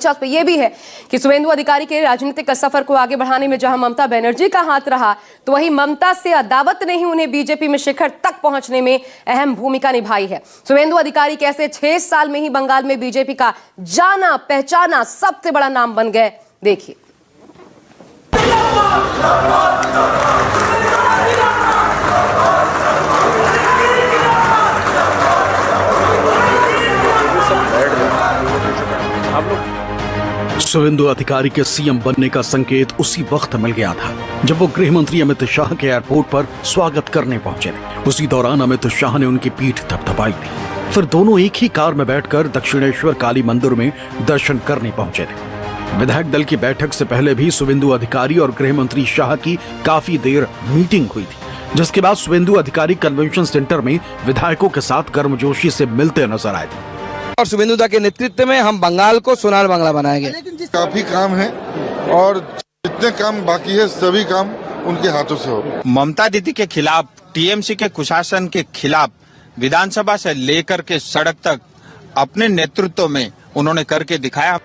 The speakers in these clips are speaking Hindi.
दिलचस्प ये भी है कि शुवेंदु अधिकारी के राजनीतिक सफर को आगे बढ़ाने में जहां ममता बनर्जी का हाथ रहा, तो वहीं ममता से अदावत ने ही उन्हें बीजेपी में शिखर तक पहुंचने में अहम भूमिका निभाई है। शुवेंदु अधिकारी कैसे 6 साल में ही बंगाल में बीजेपी का जाना पहचाना सबसे बड़ा नाम बन गए, देखिए। शुवेंदु अधिकारी के सीएम बनने का संकेत उसी वक्त मिल गया था जब वो गृह मंत्री अमित शाह के एयरपोर्ट पर स्वागत करने पहुंचे थे। उसी दौरान अमित शाह ने उनकी पीठ थपथपाई थी। फिर दोनों एक ही कार में बैठकर दक्षिणेश्वर काली मंदिर में दर्शन करने पहुंचे थे। विधायक दल की बैठक से पहले भी शुवेंदु अधिकारी और गृह मंत्री शाह की काफी देर मीटिंग हुई थी, जिसके बाद शुवेंदु अधिकारी कन्वेंशन सेंटर में विधायकों के साथ गर्मजोशी से मिलते नजर आए थे। और शुवेंदु दा के नेतृत्व में हम बंगाल को सोनार बांग्ला बनाएंगे। काफी काम है और जितने काम बाकी है सभी काम उनके हाथों से हो। ममता दीदी के खिलाफ, टीएमसी के कुशासन के खिलाफ विधानसभा से लेकर के सड़क तक अपने नेतृत्व में उन्होंने करके दिखाया।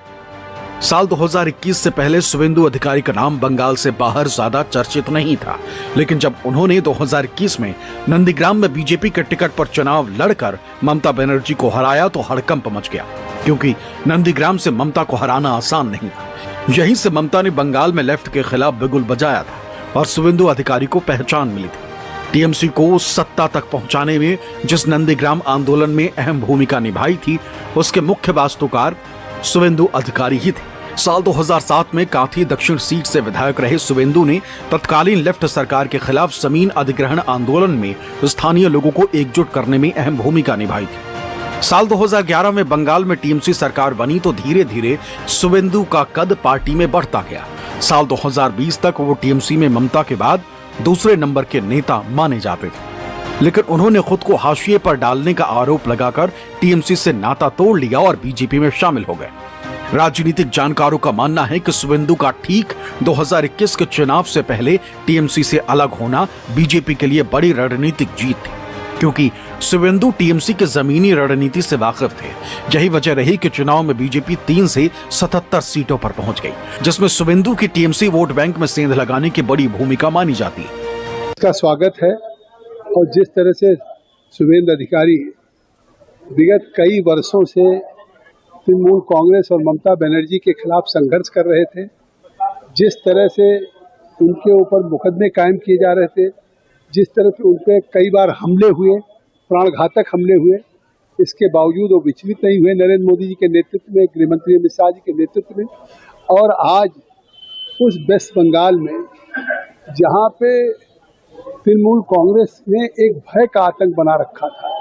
साल 2021 से पहले शुवेंदु अधिकारी का नाम बंगाल से बाहर ज्यादा चर्चित नहीं था, लेकिन जब उन्होंने 2021 में नंदीग्राम में बीजेपी के टिकट पर चुनाव लड़कर ममता बनर्जी को हराया तो हड़कंप मच गया, क्योंकि नंदीग्राम से ममता को हराना आसान नहीं था। यहीं से ममता ने बंगाल में लेफ्ट के खिलाफ बिगुल बजाया था और शुवेंदु अधिकारी को पहचान मिली थी। टीएमसी को सत्ता तक पहुंचाने में जिस नंदीग्राम आंदोलन में अहम भूमिका निभाई थी, उसके मुख्य वास्तुकार शुवेंदु अधिकारी ही थे। साल 2007 में कांथी दक्षिण सीट से विधायक रहे शुवेंदु ने तत्कालीन लेफ्ट सरकार के खिलाफ जमीन अधिग्रहण आंदोलन में स्थानीय लोगों को एकजुट करने में अहम भूमिका निभाई थी। साल 2011 में बंगाल में टीएमसी सरकार बनी तो धीरे धीरे शुवेंदु का कद पार्टी में बढ़ता गया। साल 2020 तक वो टीएमसी में ममता के बाद दूसरे नंबर के नेता माने जाते थे, लेकिन उन्होंने खुद को हाशिए पर डालने का आरोप लगाकर टीएमसी से नाता तोड़ लिया और बीजेपी में शामिल हो गए। राजनीतिक जानकारों का मानना है कि शुवेंदु का ठीक 2021 के चुनाव से पहले टीएमसी से अलग होना बीजेपी के लिए बड़ी रणनीतिक जीत थी, क्योंकि शुवेंदु टीएमसी के जमीनी रणनीति से वाकिफ थे। यही वजह रही कि चुनाव में बीजेपी 3 से 77 सीटों पर पहुंच गई, जिसमें शुवेंदु की टीएमसी वोट बैंक में सेंध लगाने की बड़ी भूमिका मानी जाती है। इसका स्वागत है और जिस तरह से शुवेंदु अधिकारी विगत कई वर्षों से तृणमूल कांग्रेस और ममता बनर्जी के खिलाफ संघर्ष कर रहे थे, जिस तरह से उनके ऊपर मुकदमे कायम किए जा रहे थे, जिस तरह से उन पर कई बार हमले हुए, प्राणघातक हमले हुए, इसके बावजूद वो विचलित नहीं हुए नरेंद्र मोदी जी के नेतृत्व में, गृह मंत्री अमित शाह जी के नेतृत्व में। और आज उस वेस्ट बंगाल में जहाँ पे तृणमूल कांग्रेस ने एक भय का आतंक बना रखा था।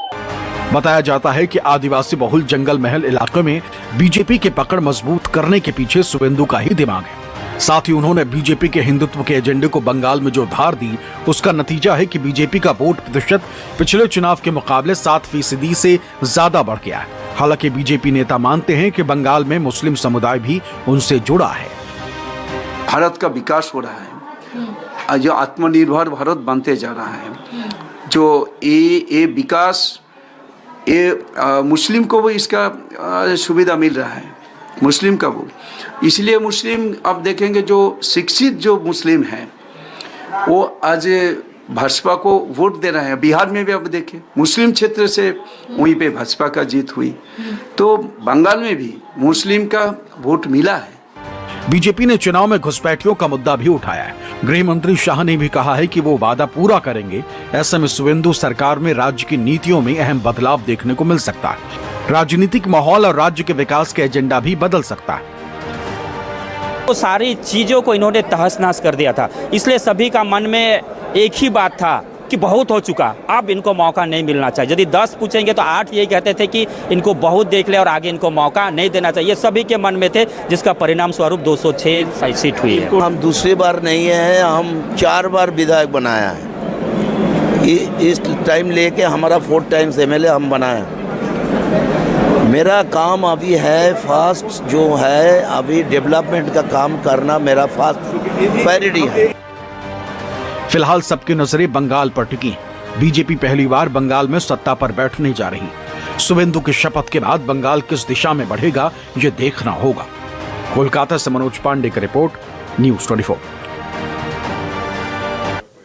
बताया जाता है कि आदिवासी बहुल जंगल महल इलाके में बीजेपी के पकड़ मजबूत करने के पीछे शुवेंदु का ही दिमाग है। साथ ही उन्होंने बीजेपी के हिंदुत्व के एजेंडे को बंगाल में जो धार दी, उसका नतीजा है कि बीजेपी का वोट प्रतिशत पिछले चुनाव के मुकाबले 7% से ज्यादा बढ़ गया है। हालांकि बीजेपी नेता मानते हैं कि बंगाल में मुस्लिम समुदाय भी उनसे जुड़ा है। भारत का विकास हो रहा है, जो आत्मनिर्भर भारत बनते जा रहा है, जो ये विकास मुस्लिम को भी इसका सुविधा मिल रहा है, मुस्लिम का वो। इसलिए मुस्लिम अब देखेंगे जो शिक्षित जो मुस्लिम हैं वो आज भाजपा को वोट दे रहे हैं। बिहार में भी अब देखें मुस्लिम क्षेत्र से वहीं पे भाजपा का जीत हुई, तो बंगाल में भी मुस्लिम का वोट मिला है। बीजेपी ने चुनाव में घुसपैठियों का मुद्दा भी उठाया है। गृह मंत्री शाह ने भी कहा है कि वो वादा पूरा करेंगे। ऐसे में शुवेंदु सरकार में राज्य की नीतियों में अहम बदलाव देखने को मिल सकता है। राजनीतिक माहौल और राज्य के विकास के एजेंडा भी बदल सकता है। तो सारी चीजों को इन्होंने तहस नहस कर दिया था, इसलिए सभी का मन में एक ही बात था कि बहुत हो चुका, अब इनको मौका नहीं मिलना चाहिए। यदि 10 पूछेंगे तो 8 यही कहते थे कि इनको बहुत देख ले और आगे इनको मौका नहीं देना चाहिए। सभी के मन में थे, जिसका परिणाम स्वरूप 206 सीट हुई है। हम दूसरी बार नहीं है, हम 4 बार विधायक बनाया है। इस टाइम लेके हमारा 4 टाइम्स एमएलए हम बनाए। मेरा काम अभी है फास्ट जो है, अभी डेवलपमेंट का काम करना मेरा फास्ट प्रायोरिटी है। फिलहाल सबकी नजरें बंगाल पर टिकी हैं। बीजेपी पहली बार बंगाल में सत्ता पर बैठने जा रही। शुवेंदु की शपथ के बाद बंगाल किस दिशा में बढ़ेगा, ये देखना होगा। कोलकाता से मनोज पांडे की रिपोर्ट, न्यूज़ 24।